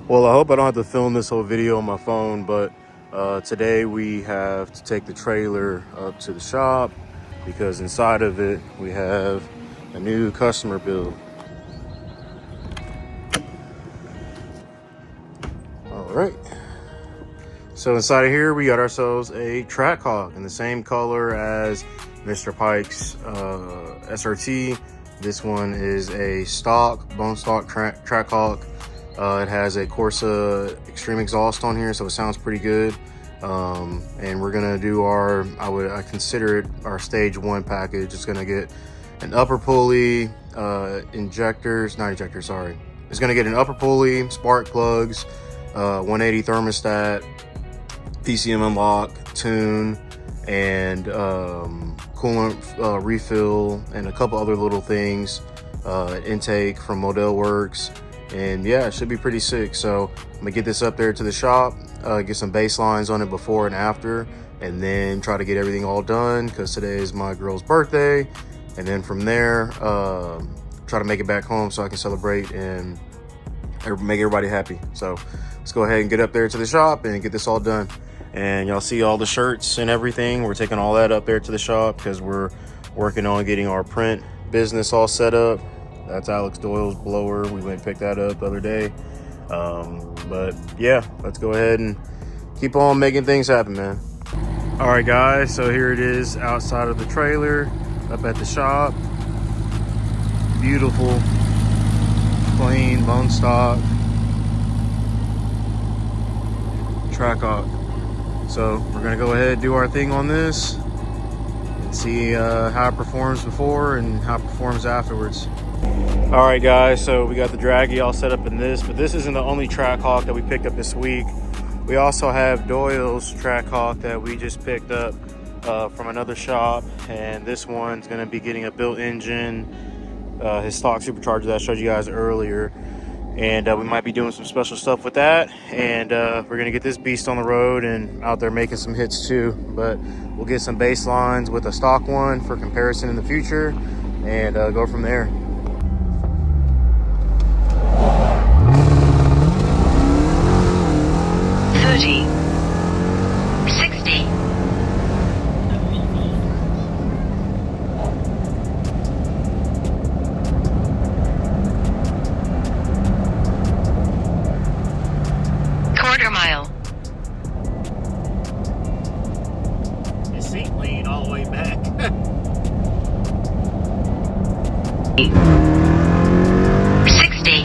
Well, I hope I don't have to film this whole video on my phone, but today we have to take the trailer up to the shop because inside of it we have a new customer build. All right. So inside of here we got ourselves a Trackhawk in the same color as Mr. Pike's SRT. This one is a stock, bone stock Trackhawk. It has a Corsa Extreme exhaust on here, so it sounds pretty good. And we're gonna do our, I consider it our stage 1 package. It's gonna get an upper pulley, injectors, not injectors, sorry. It's gonna get an upper pulley, spark plugs, 180 thermostat, PCM unlock, tune, and coolant refill, and a couple other little things, intake from Model Works. And yeah, it should be pretty sick. So I'm gonna get this up there to the shop, get some baselines on it before and after, and then try to get everything all done because today is my girl's birthday. And then from there, try to make it back home so I can celebrate and make everybody happy. So let's go ahead and get up there to the shop and get this all done. And y'all see all the shirts and everything. We're taking all that up there to the shop because we're working on getting our print business all set up. That's Alex Doyle's blower. We went and picked that up the other day. But yeah, let's go ahead and keep on making things happen, man. All right, guys, so here it is outside of the trailer, up at the shop. Beautiful, clean, bone stock Trackhawk. So we're gonna go ahead and do our thing on this and see how it performs before and how it performs afterwards. All right, guys, so we got the draggy all set up in this, but this isn't the only Trackhawk that we picked up this week. We also have Doyle's Trackhawk that we just picked up from another shop, and this one's gonna be getting a built engine, his stock supercharger that I showed you guys earlier. And we might be doing some special stuff with that, and we're gonna get this beast on the road and out there making some hits too. But we'll get some baselines with a stock one for comparison in the future and go from there. All the way back. 60.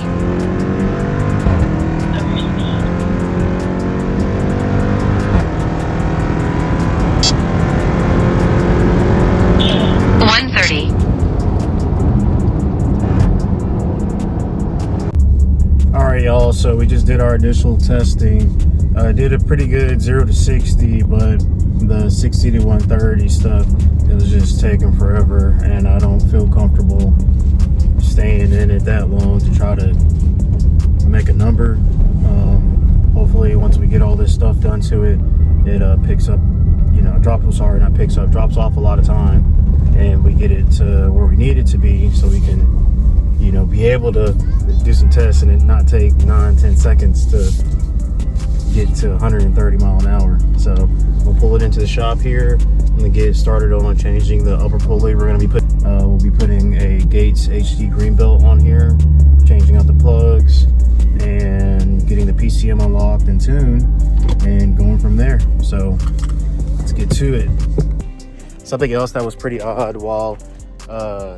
130. All right, y'all, so we just did our initial testing. Did a pretty good 0 to 60, but the 60 to 130 stuff, it was just taking forever, and I don't feel comfortable staying in it that long to try to make a number. Hopefully once we get all this stuff done to it, it picks up, drops off a lot of time, and we get it to where we need it to be so we can be able to do some tests and it not take 9-10 seconds to get to 130 mile an hour. So we'll pull it into the shop here. I'm gonna get started on changing the upper pulley. We're gonna be we'll be putting a Gates HD green belt on here, changing out the plugs, and getting the PCM unlocked and tuned, and going from there. So let's get to it. Something else that was pretty odd while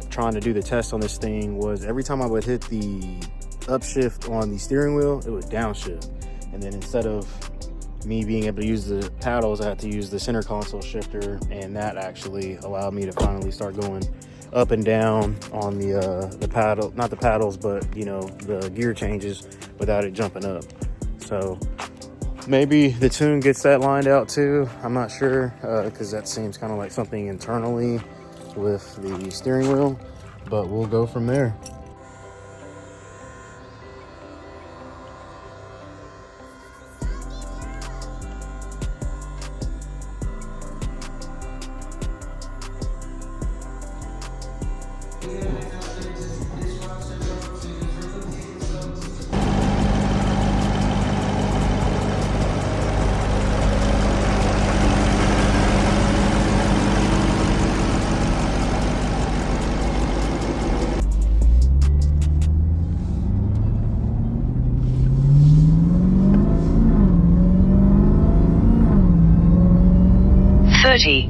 trying to do the test on this thing was every time I would hit the upshift on the steering wheel, it would downshift. And then instead of me being able to use the paddles, I had to use the center console shifter, and that actually allowed me to finally start going up and down on the paddle, not the paddles, but the gear changes without it jumping up. So maybe the tune gets that lined out too. I'm not sure, because that seems kind of like something internally with the steering wheel, but we'll go from there. 30.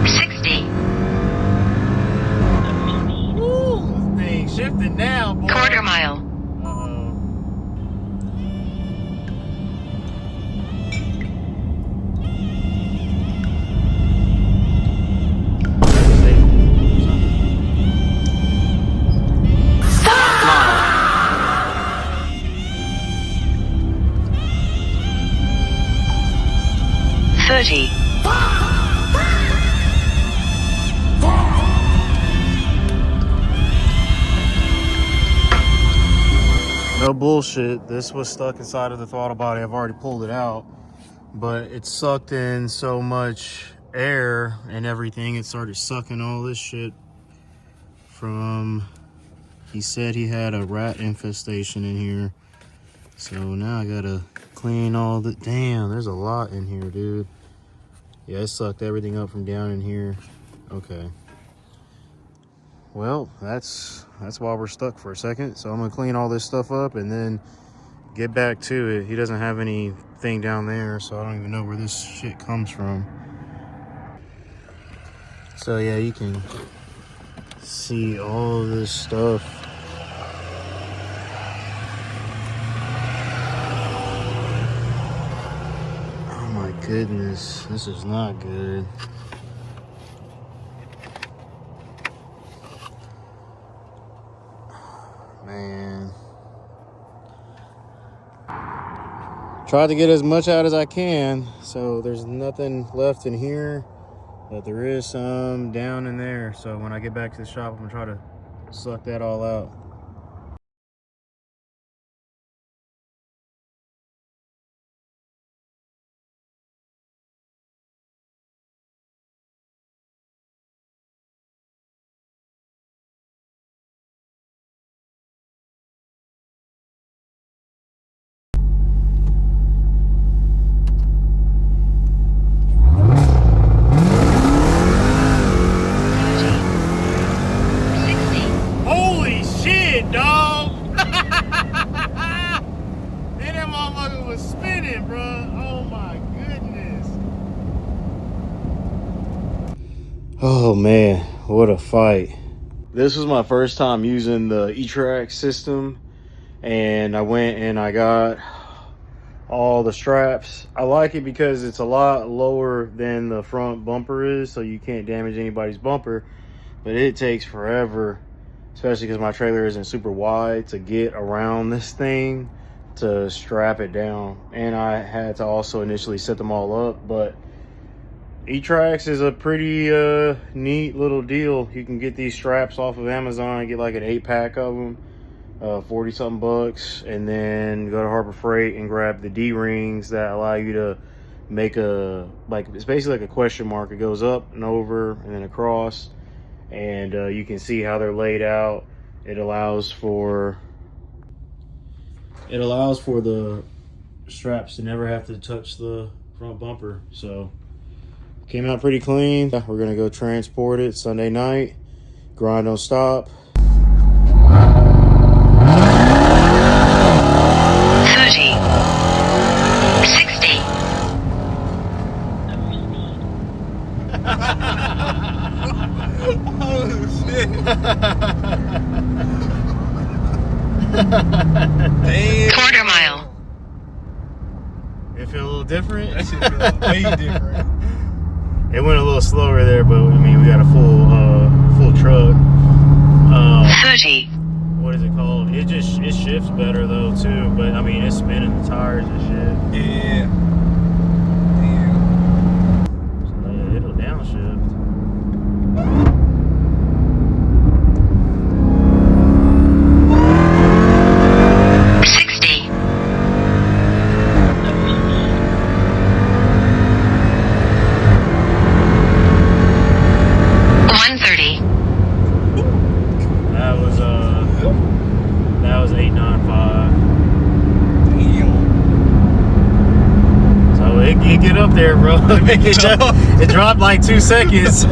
60. Woo, this thing shifting now, boy. Quarter mile. Uh-oh. Mile. 30. No bullshit. This was stuck inside of the throttle body. I've already pulled it out, but it sucked in so much air and everything. It started sucking all this shit from, he said he had a rat infestation in here. So now I gotta clean all the, damn, there's a lot in here, dude. Yeah, it sucked everything up from down in here. Okay. Well, that's why we're stuck for a second. So I'm gonna clean all this stuff up and then get back to it. He doesn't have anything down there, so I don't even know where this shit comes from. So yeah, you can see all of this stuff. Oh my goodness, this is not good. Man. Tried to get as much out as I can, so there's nothing left in here, but there is some down in there. So when I get back to the shop, I'm gonna try to suck that all out. Holy shit, dog! Man, that motherfucker was spinning, bro. Oh my goodness. Oh man, what a fight. This was my first time using the E-Track system, and I went and I got all the straps. I like it because it's a lot lower than the front bumper is, so you can't damage anybody's bumper, but it takes forever, especially because my trailer isn't super wide, to get around this thing to strap it down. And I had to also initially set them all up, but E-Tracks is a pretty neat little deal. You can get these straps off of Amazon, get like an 8-pack of them, 40 something bucks, and then go to Harbor Freight and grab the D-rings that allow you to make a, like, it's basically like a question mark. It goes up and over and then across, and you can see how they're laid out. It allows for the straps to never have to touch the front bumper. So came out pretty clean. We're gonna go transport it Sunday night. Grind don't stop. 30. 60. Oh shit. Damn. Quarter mile. It feel a little different. That shit feel way different. It went a little slower there, but I mean, we got a full truck. 30. What is it called? It shifts better though too, but I mean, it's spinning the tires and shit. Yeah. Damn. So yeah, it'll downshift. 60. 130. That was 895. Damn. So it get up there, bro. It dropped like 2 seconds.